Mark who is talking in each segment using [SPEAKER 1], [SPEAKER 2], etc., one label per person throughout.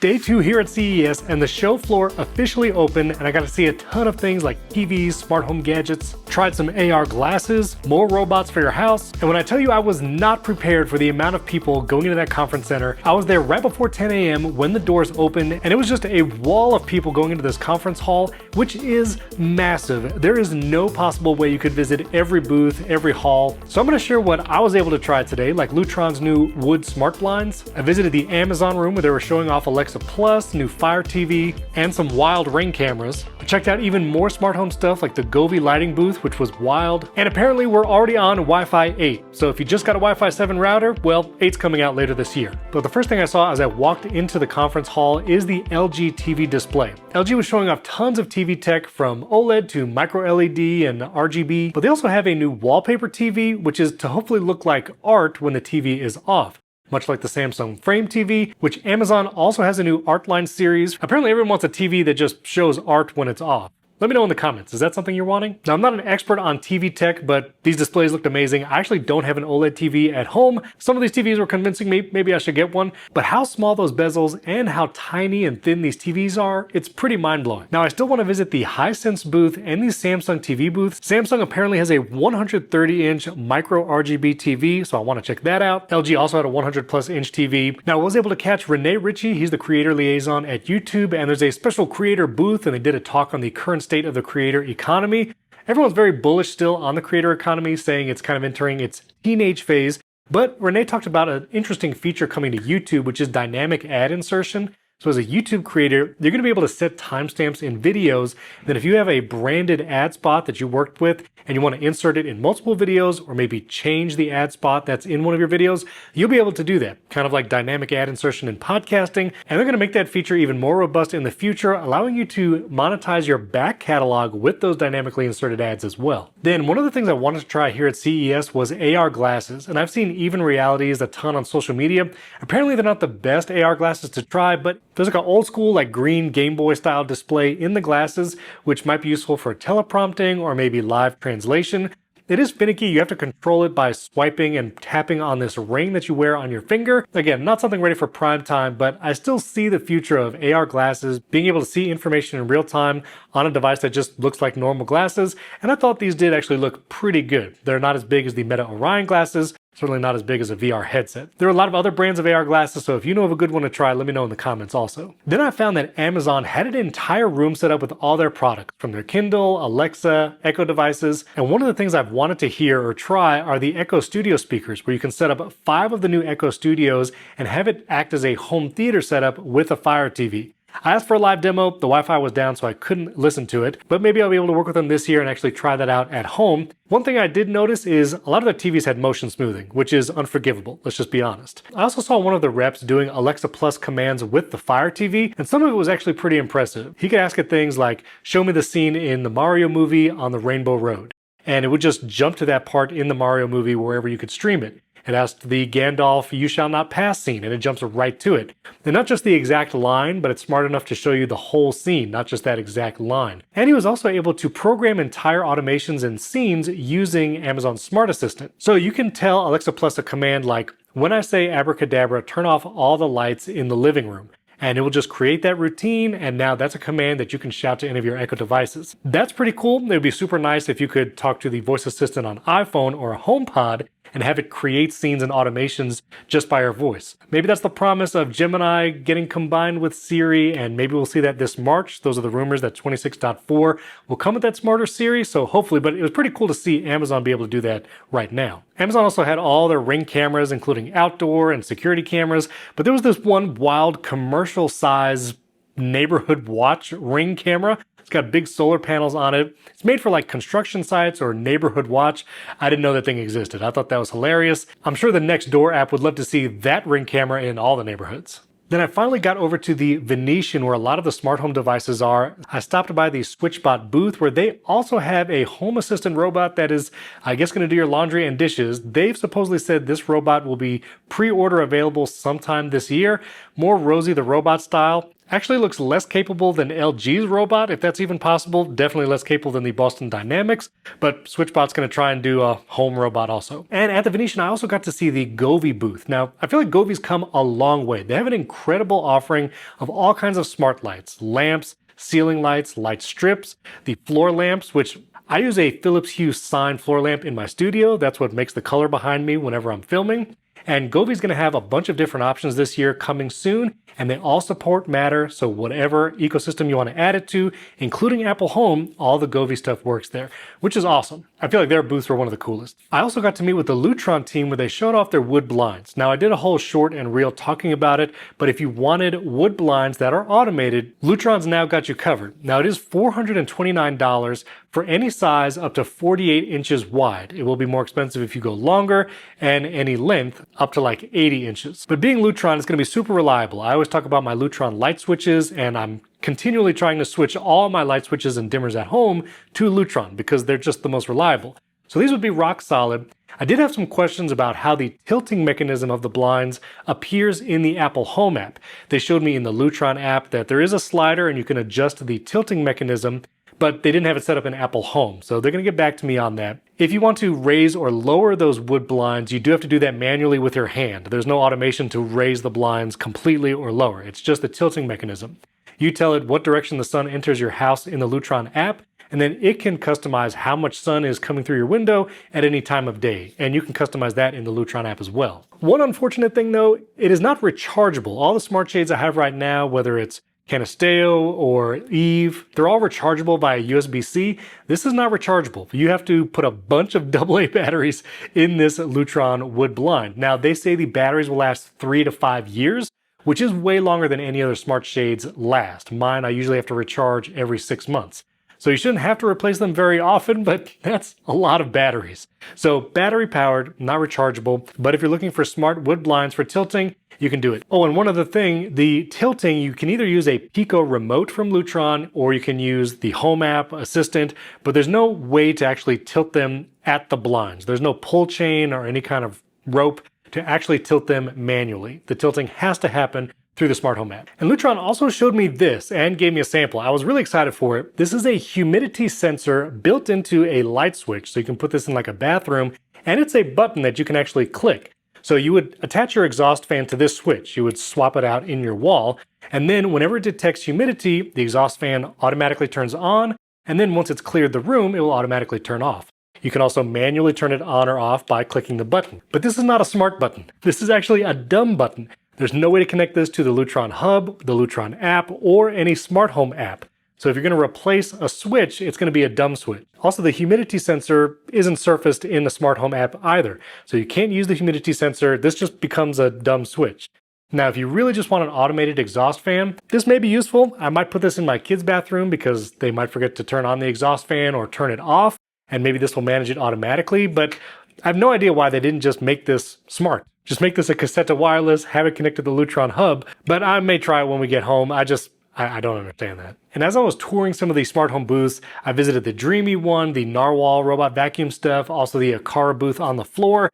[SPEAKER 1] Day 2 here at CES, and the show floor officially opened, and I got to see a ton of things like TVs, smart home gadgets, tried some AR glasses, more robots for your house, and when I tell you I was not prepared for the amount of people going into that conference center, I was there right before 10 a.m. when the doors opened, and it was just a wall of people going into this conference hall, which is massive. There is no possible way you could visit every booth, every hall, so I'm going to share what I was able to try today, like Lutron's new wood smart blinds. I visited the Amazon room where they were showing off Alexa Plus, new Fire TV, and some wild Ring cameras. I checked out even more smart home stuff like the Govee lighting booth, which was wild. And apparently we're already on Wi-Fi 8. So if you just got a Wi-Fi 7 router, well, 8's coming out later this year. But the first thing I saw as I walked into the conference hall is the LG TV display. LG was showing off tons of TV tech from OLED to micro LED and RGB, but they also have a new wallpaper TV, which is to hopefully look like art when the TV is off, much like the Samsung Frame TV, which Amazon also has a new Artline series. Apparently everyone wants a TV that just shows art when it's off. Let me know in the comments, is that something you're wanting? Now, I'm not an expert on TV tech, but these displays looked amazing. I actually don't have an OLED TV at home. Some of these TVs were convincing me maybe I should get one, but how small those bezels and how tiny and thin these TVs are, it's pretty mind-blowing. Now, I still want to visit the Hisense booth and the Samsung TV booth. Samsung apparently has a 130-inch micro RGB TV, so I want to check that out. LG also had a 100+ inch TV. Now, I was able to catch Rene Ritchie. He's the creator liaison at YouTube, and there's a special creator booth, and they did a talk on the current state of the creator economy. Everyone's very bullish still on the creator economy, saying it's kind of entering its teenage phase. But Rene talked about an interesting feature coming to YouTube, which is dynamic ad insertion. So as a YouTube creator, you're going to be able to set timestamps in videos. Then if you have a branded ad spot that you worked with and you want to insert it in multiple videos or maybe change the ad spot that's in one of your videos, you'll be able to do that, kind of like dynamic ad insertion in podcasting. And they're going to make that feature even more robust in the future, allowing you to monetize your back catalog with those dynamically inserted ads as well. Then one of the things I wanted to try here at CES was AR glasses. And I've seen Even Realities a ton on social media. Apparently they're not the best AR glasses to try, but there's like an old school like green Game Boy style display in the glasses, which might be useful for teleprompting or maybe live translation. It is finicky. You have to control it by swiping and tapping on this ring that you wear on your finger. Again, not something ready for prime time, but I still see the future of AR glasses, being able to see information in real time on a device that just looks like normal glasses. And I thought these did actually look pretty good. They're not as big as the Meta Orion glasses, certainly not as big as a VR headset. There are a lot of other brands of AR glasses, so if you know of a good one to try, let me know in the comments also. Then I found that Amazon had an entire room set up with all their products, from their Kindle, Alexa, Echo devices, and one of the things I've wanted to hear or try are the Echo Studio speakers, where you can set up 5 of the new Echo Studios and have it act as a home theater setup with a Fire TV. I asked for a live demo, the Wi-Fi was down so I couldn't listen to it, but maybe I'll be able to work with them this year and actually try that out at home. One thing I did notice is a lot of their TVs had motion smoothing, which is unforgivable, let's just be honest. I also saw one of the reps doing Alexa Plus commands with the Fire TV, and some of it was actually pretty impressive. He could ask it things like, show me the scene in the Mario movie on the Rainbow Road, and it would just jump to that part in the Mario movie wherever you could stream it. It asked the Gandalf "You shall not pass" scene, and it jumps right to it. And not just the exact line, but it's smart enough to show you the whole scene, not just that exact line. And he was also able to program entire automations and scenes using Amazon's Smart Assistant. So you can tell Alexa Plus a command like, when I say abracadabra, turn off all the lights in the living room. And it will just create that routine, and now that's a command that you can shout to any of your Echo devices. That's pretty cool. It would be super nice if you could talk to the voice assistant on iPhone or a HomePod and have it create scenes and automations just by your voice. Maybe that's the promise of Gemini getting combined with Siri, and maybe we'll see that this March. Those are the rumors that 26.4 will come with that smarter Siri, so hopefully, but it was pretty cool to see Amazon be able to do that right now. Amazon also had all their Ring cameras, including outdoor and security cameras, but there was this one wild commercial size neighborhood watch Ring camera. It's got big solar panels on it. It's made for like construction sites or neighborhood watch. I didn't know that thing existed. I thought that was hilarious. I'm sure the Nextdoor app would love to see that Ring camera in all the neighborhoods. Then I finally got over to the Venetian, where a lot of the smart home devices are. I stopped by the SwitchBot booth, where they also have a home assistant robot that is, I guess, going to do your laundry and dishes. They've supposedly said this robot will be pre-order available sometime this year. More Rosie the Robot style. Actually looks less capable than LG's robot, if that's even possible. Definitely less capable than the Boston Dynamics, but SwitchBot's going to try and do a home robot also. And at the Venetian, I also got to see the Govee booth. Now, I feel like Govee's come a long way. They have an incredible offering of all kinds of smart lights, lamps, ceiling lights, light strips, the floor lamps, which I use a Philips Hue Sign floor lamp in my studio. That's what makes the color behind me whenever I'm filming. And Govee's going to have a bunch of different options this year coming soon, and they all support Matter, so whatever ecosystem you want to add it to, including Apple Home, all the Govee stuff works there, which is awesome. I feel like their booths were one of the coolest. I also got to meet with the Lutron team where they showed off their wood blinds. Now, I did a whole short and reel talking about it, but if you wanted wood blinds that are automated, Lutron's now got you covered. Now, it is $429 for any size up to 48 inches wide. It will be more expensive if you go longer, and any length up to like 80 inches. But being Lutron is going to be super reliable. I always talk about my Lutron light switches, and I'm continually trying to switch all my light switches and dimmers at home to Lutron because they're just the most reliable. So these would be rock solid. I did have some questions about how the tilting mechanism of the blinds appears in the Apple Home app. They showed me in the Lutron app that there is a slider and you can adjust the tilting mechanism, but they didn't have it set up in Apple Home, so they're going to get back to me on that. If you want to raise or lower those wood blinds, you do have to do that manually with your hand. There's no automation to raise the blinds completely or lower. It's just the tilting mechanism. You tell it what direction the sun enters your house in the Lutron app, and then it can customize how much sun is coming through your window at any time of day, and you can customize that in the Lutron app as well. One unfortunate thing though, it is not rechargeable. All the smart shades I have right now, whether it's Canisteo or Eve, they're all rechargeable via USB-C. This is not rechargeable. You have to put a bunch of AA batteries in this Lutron wood blind. Now, they say the batteries will last 3 to 5 years, which is way longer than any other smart shades last. Mine, I usually have to recharge every 6 months. So you shouldn't have to replace them very often, but that's a lot of batteries. So battery powered, not rechargeable, but if you're looking for smart wood blinds for tilting, you can do it. Oh, and one other thing, the tilting, you can either use a Pico remote from Lutron or you can use the Home app assistant, but there's no way to actually tilt them at the blinds. There's no pull chain or any kind of rope to actually tilt them manually. The tilting has to happen through the smart home app. And Lutron also showed me this and gave me a sample. I was really excited for it. This is a humidity sensor built into a light switch. So you can put this in like a bathroom, and it's a button that you can actually click. So you would attach your exhaust fan to this switch. You would swap it out in your wall. And then whenever it detects humidity, the exhaust fan automatically turns on. And then once it's cleared the room, it will automatically turn off. You can also manually turn it on or off by clicking the button. But this is not a smart button. This is actually a dumb button. There's no way to connect this to the Lutron Hub, the Lutron app, or any smart home app. So if you're going to replace a switch, it's going to be a dumb switch. Also, the humidity sensor isn't surfaced in the smart home app either. So you can't use the humidity sensor. This just becomes a dumb switch. Now, if you really just want an automated exhaust fan, this may be useful. I might put this in my kids' bathroom because they might forget to turn on the exhaust fan or turn it off, and maybe this will manage it automatically. But I have no idea why they didn't just make this smart. Just make this a cassette to wireless, have it connect to the Lutron Hub, but I may try it when we get home. I don't understand that. And as I was touring some of these smart home booths, I visited the Dreamy one, the Narwhal robot vacuum stuff, also the Aqara booth on the floor.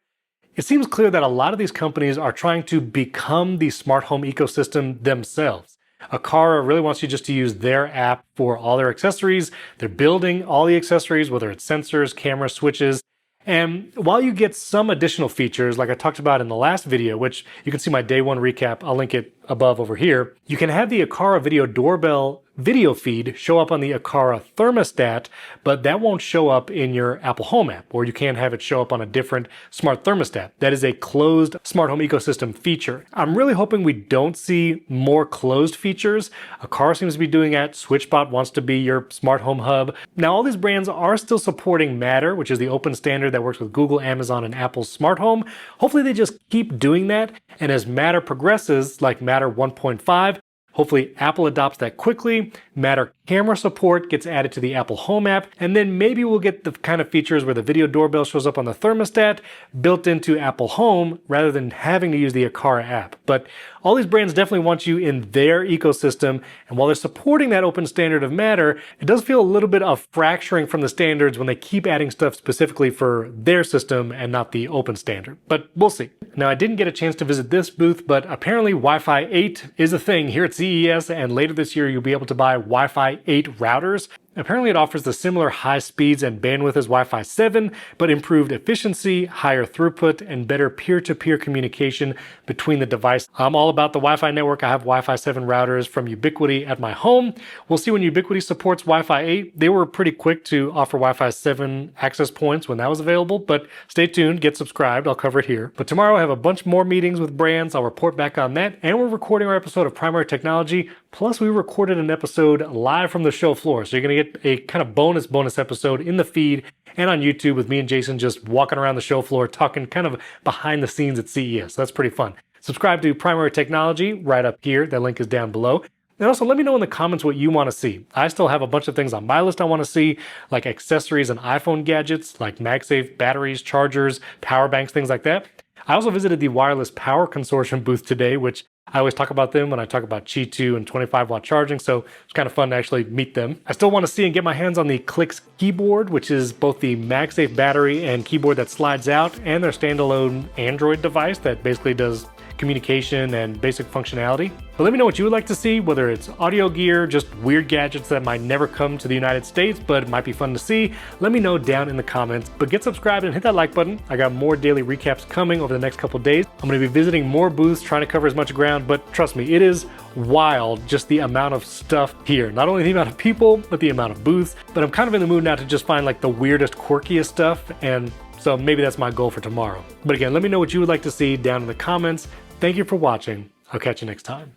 [SPEAKER 1] It seems clear that a lot of these companies are trying to become the smart home ecosystem themselves. Aqara really wants you just to use their app for all their accessories. They're building all the accessories, whether it's sensors, cameras, switches. And while you get some additional features, like I talked about in the last video, which you can see my day one recap, I'll link it above over here, you can have the Aqara video doorbell video feed show up on the Aqara thermostat, but that won't show up in your Apple Home app, or you can have it show up on a different smart thermostat. That is a closed smart home ecosystem feature. I'm really hoping we don't see more closed features. Aqara seems to be doing that. SwitchBot wants to be your smart home hub. Now, all these brands are still supporting Matter, which is the open standard that works with Google, Amazon, and Apple's smart home. Hopefully they just keep doing that, and as Matter progresses, like Matter 1.5, hopefully Apple adopts that quickly, Matter camera support gets added to the Apple Home app, and then maybe we'll get the kind of features where the video doorbell shows up on the thermostat built into Apple Home rather than having to use the Aqara app. But all these brands definitely want you in their ecosystem, and while they're supporting that open standard of Matter, it does feel a little bit of fracturing from the standards when they keep adding stuff specifically for their system and not the open standard. But we'll see. Now, I didn't get a chance to visit this booth, but apparently Wi-Fi 8 is a thing here at CES. CES, and later this year you'll be able to buy Wi-Fi 8 routers. Apparently it offers the similar high speeds and bandwidth as Wi-Fi 7, but improved efficiency, higher throughput, and better peer-to-peer communication between the devices. I'm all about the Wi-Fi network. I have Wi-Fi 7 routers from Ubiquiti at my home. We'll see when Ubiquiti supports Wi-Fi 8. They were pretty quick to offer Wi-Fi 7 access points when that was available, but stay tuned, get subscribed, I'll cover it here. But tomorrow I have a bunch more meetings with brands. I'll report back on that, and we're recording our episode of Primary Technology. Plus, we recorded an episode live from the show floor, so you're going to get a kind of bonus episode in the feed and on YouTube with me and Jason just walking around the show floor talking kind of behind the scenes at CES. So that's pretty fun. Subscribe to Primary Technology right up here. That link is down below. And also let me know in the comments what you want to see. I still have a bunch of things on my list I want to see, like accessories and iPhone gadgets, like MagSafe batteries, chargers, power banks, things like that. I also visited the Wireless Power Consortium booth today, which I always talk about them when I talk about Qi 2 and 25-watt charging, so it's kind of fun to actually meet them. I still want to see and get my hands on the Clix keyboard, which is both the MagSafe battery and keyboard that slides out, and their standalone Android device that basically does communication and basic functionality. But let me know what you would like to see, whether it's audio gear, just weird gadgets that might never come to the United States, but it might be fun to see. Let me know down in the comments, but get subscribed and hit that like button. I got more daily recaps coming over the next couple days. I'm going to be visiting more booths, trying to cover as much ground, but trust me, it is wild just the amount of stuff here. Not only the amount of people, but the amount of booths. But I'm kind of in the mood now to just find like the weirdest, quirkiest stuff, and so maybe that's my goal for tomorrow. But again, let me know what you would like to see down in the comments. Thank you for watching. I'll catch you next time.